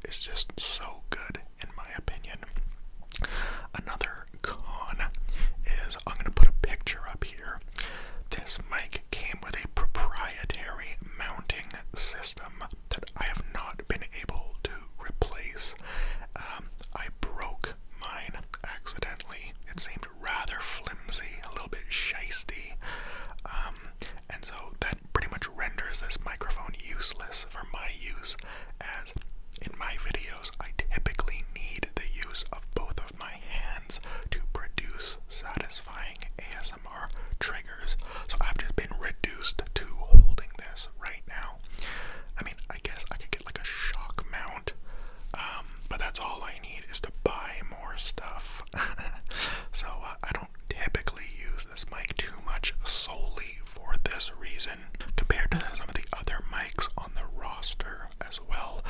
is just so good in my opinion. Another con is, I'm going to put a picture up here. This mic came with a proprietary mounting system that I have not been able to replace. I broke mine accidentally. It seemed rather flimsy, a little bit shisty, and so that pretty much renders this microphone useless for my use, as in my videos I typically need the use of both of my hands to produce satisfying ASMR triggers. So I've just been reduced to holding this right now. I mean, I guess I could get like a shock mount, but that's all I need is to buy more stuff. So I don't typically use this mic too much solely for this reason. Compared to some of the other mics on the roster as well,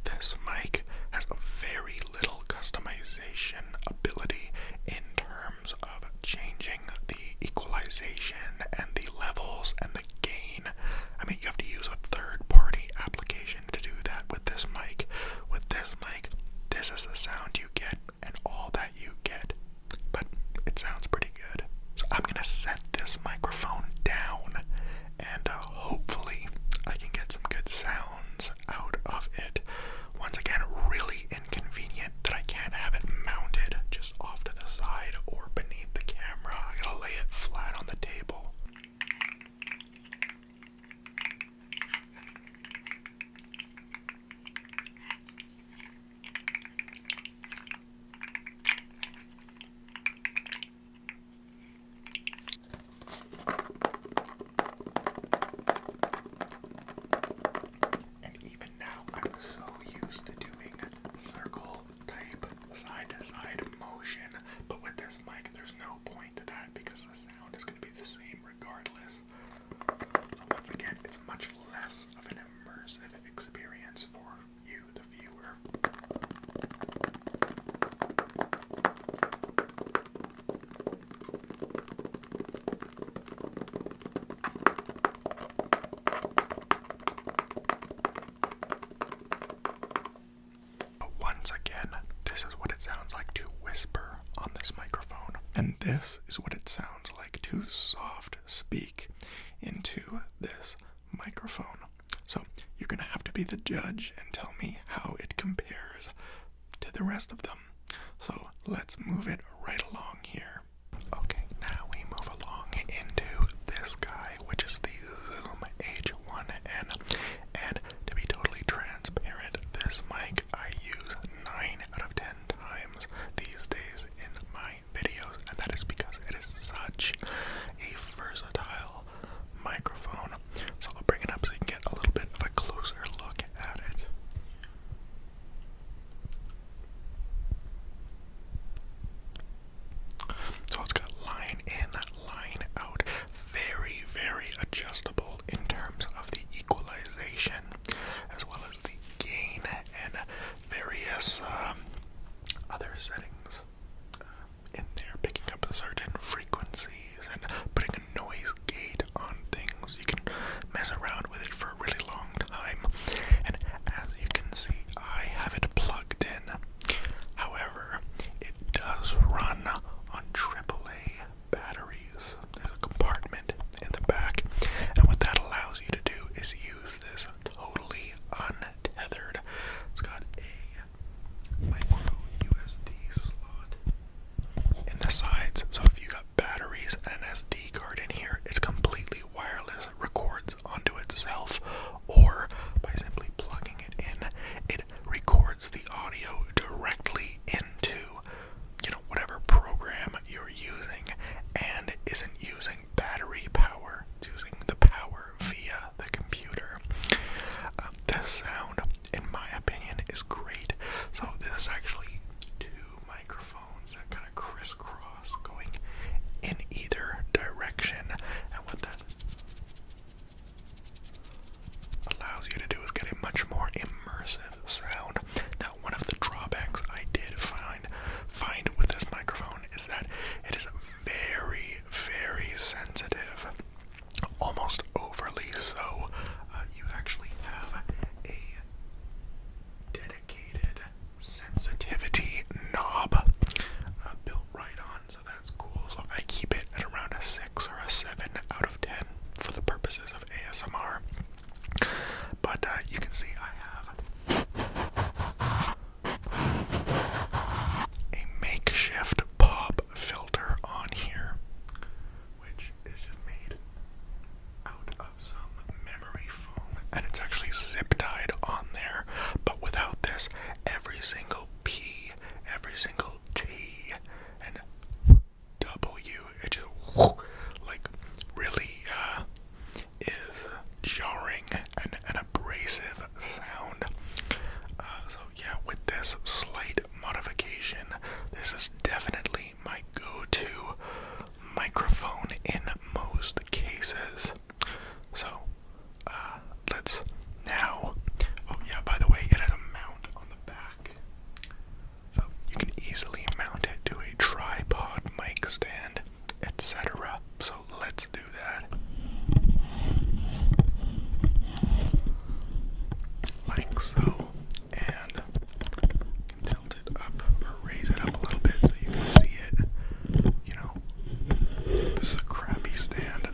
this mic has a very little customization ability in terms of changing the equalization and the levels and the gain. I mean, you have to use a third-party application to do that with this mic. With this mic, this is the sound you get and all that you get. But it sounds pretty good. So I'm gonna set this microphone down and hopefully I can get some good sounds out of it. Once again, really inconvenient that I can't have it mounted just off to the side or beneath the camera. I gotta lay it flat on the table. And even now, I'm so used to doing circle type side-to-side motion, but with this mic, there's no point to that because the sound is going to be the same regardless. So once again, it's much less of an immersive experience for you, the viewer. But once again, this is what it sounds like to whisper on this microphone. And this is what it sounds like to soft speak into this microphone. So you're going to have to be the judge and tell me how it compares to the rest of them. So let's move it right along here. Okay, now we move along into this guy, which is the Zoom H1N. And to be totally transparent, this mic I use 9 out of 10 times these days in my videos, and that is because it is such a versatile microphone. So I'll bring it up so you can get a little bit of a closer look at it. So it's got line in, line out, very, very adjustable in terms of the equalization, as well as the gain and various other settings in there, picking up certain frequencies and putting a noise gate on things. You can mess around with it for a really long time, and as you can see, I have it plugged in. However, it does run on AAA batteries. There's a compartment in the back, and what that allows you to do is use this totally untethered. It's got a single P, every single T, and W. It just like really is jarring and an abrasive sound. So yeah, with this slight modification, this is definitely my go-to microphone in most cases. So let's now, oh yeah, by the way, it has a mount on the back. So you can easily mount it to a tripod, mic stand, etc. So let's do that. Like so. And you can tilt it up or raise it up a little bit so you can see it. You know, this is a crappy stand.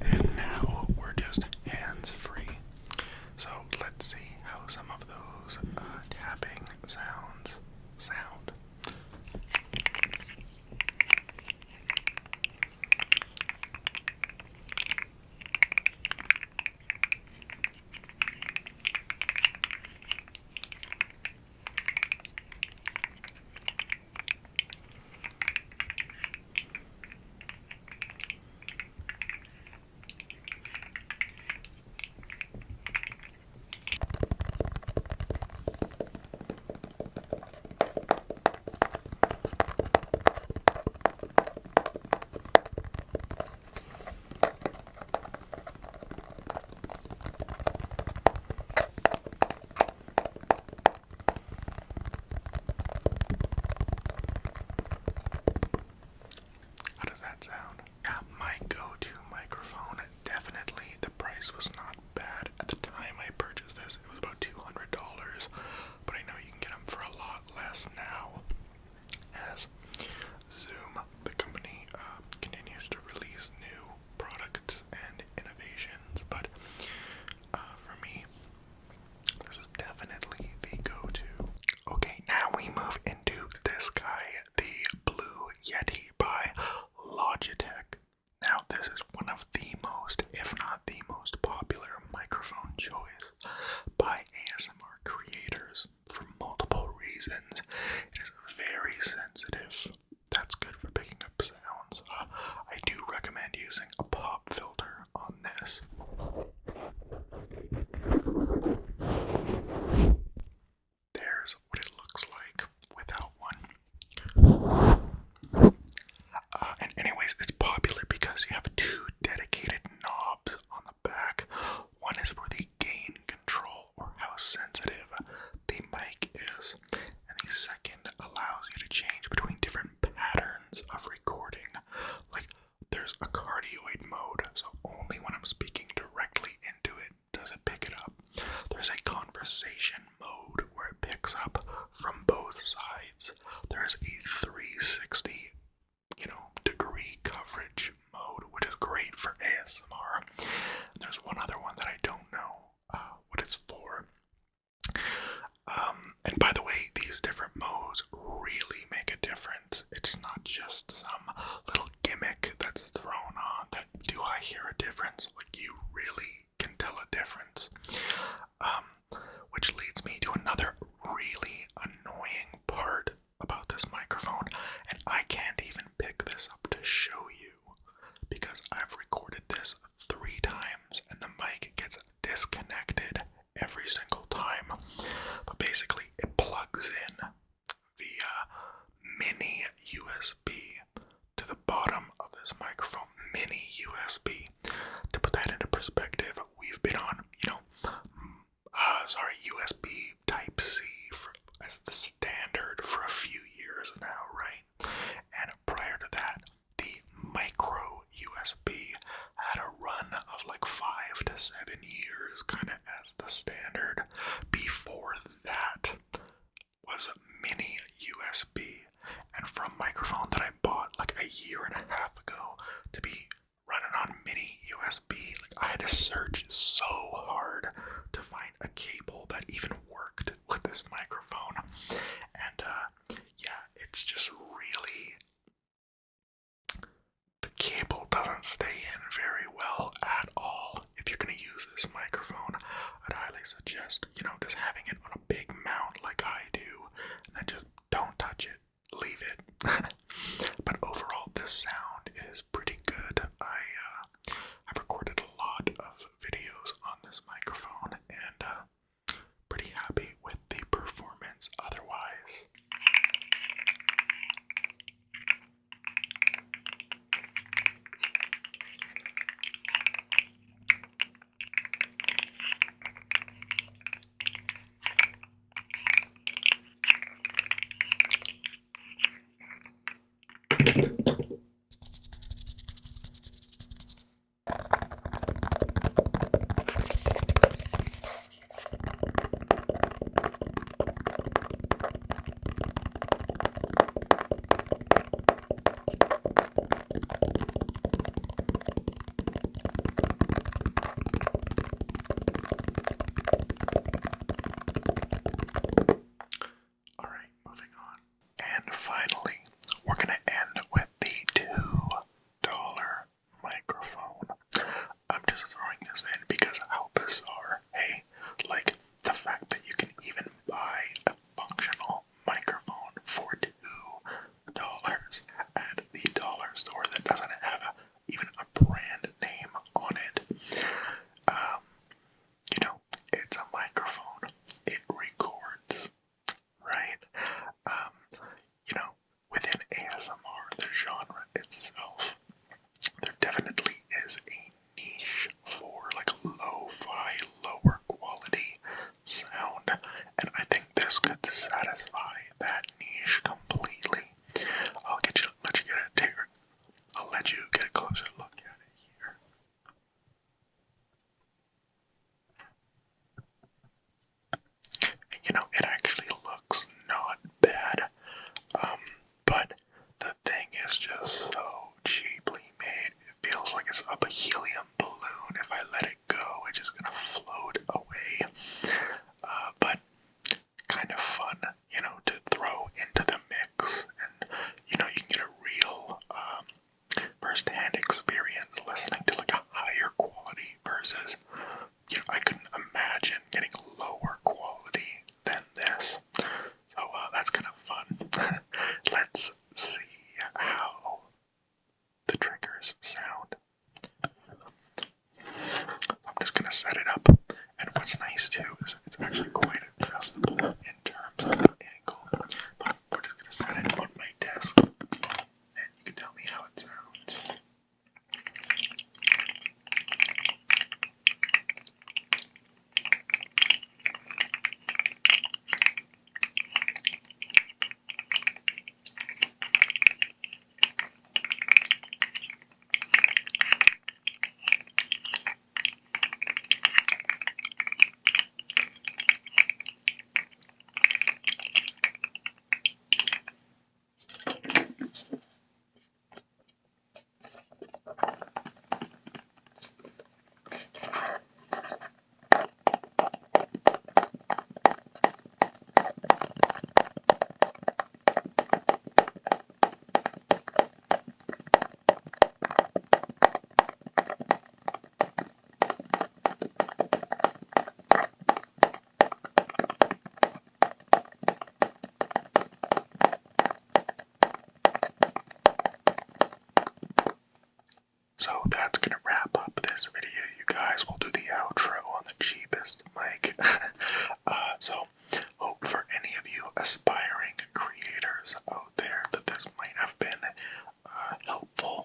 And now we're just hands-free. So let's see how some of those tapping sounds sound. How does that sound? Yeah, my go-to microphone. Definitely, the price was not bad. At the time I purchased this, it was about $200, but I know you can get them for a lot less now, as Zoom, the company, continues to release new products and innovations. But for me, this is definitely the go-to. Okay, now we move into this guy, the Blue Yeti by Logitech. Now, this is one of the most, if not the most popular microphone choice by ASMR creators for multiple reasons. It is very sensitive. That's good for picking up sounds. I do recommend using a pop filter on this. There's what it looks like without one. And anyways, it's popular because you have two dedicated knobs on the back. One is for the gain control, or how sensitive the mic is, and the second allows you to change between different patterns of recording. Like, there's a cardioid mode, so only when I'm speaking directly into it does it pick it up. There's a conversation mode where it picks up from both sides. There's a 360 degree coverage mode, which is great for ASMR. There's one other one that I don't know what it's for. And by the way, these different modes really make a difference. It's not just some little gimmick that's thrown on that do I hear a difference. Like, you really can tell a difference. Which leads me to another really annoying part about this microphone, and I can't even pick this up to show you because I've recorded this 3 times and the mic gets disconnected every single time. But basically, it plugs in via mini USB to the bottom of this microphone. Mini USB. To put that into perspective, we've been on, USB Type-C as the standard for a few years now, right? And prior to that, the micro USB had a run of like 5 to 7 years, kind of as the standard. Before that was mini USB, and from microphone that I bought like a year and a half ago to be running on mini USB, like, I had to search so hard to find a cable that even worked with this microphone. this. Alright, moving on. And finally, we're going to end with the $2 microphone. I'm just throwing this in because how bizarre, hey? Like, the fact that you can even buy a functional microphone for $2 at the dollar store that doesn't have even a brand name on it. You know, it's a microphone. It records, right? You know, within ASMR, the genre itself, there definitely is a niche for like lo-fi, lower quality sound, and I think this could satisfy that niche completely. I'll let you get a closer look at it here. And, you know, it actually looks not bad. But the thing is just so cheaply made. It feels like it's up a helium balloon. If I let it go, it's just gonna float away. But kind of fun, you know, to throw into the mix, and you know, you can get a real first-hand experience listening to like a higher quality versus, you know, I couldn't imagine getting lower quality than this. So that's kind of fun. Let's see how the triggers sound. I'm just gonna set it up, and what's nice too is it's actually quite adjustable in terms of the angle. But we're just gonna set it on my desk, and you can tell me how it sounds. So that's gonna wrap up this video, you guys. We'll do the outro on the cheapest mic. So hope for any of you aspiring creators out there that this might have been helpful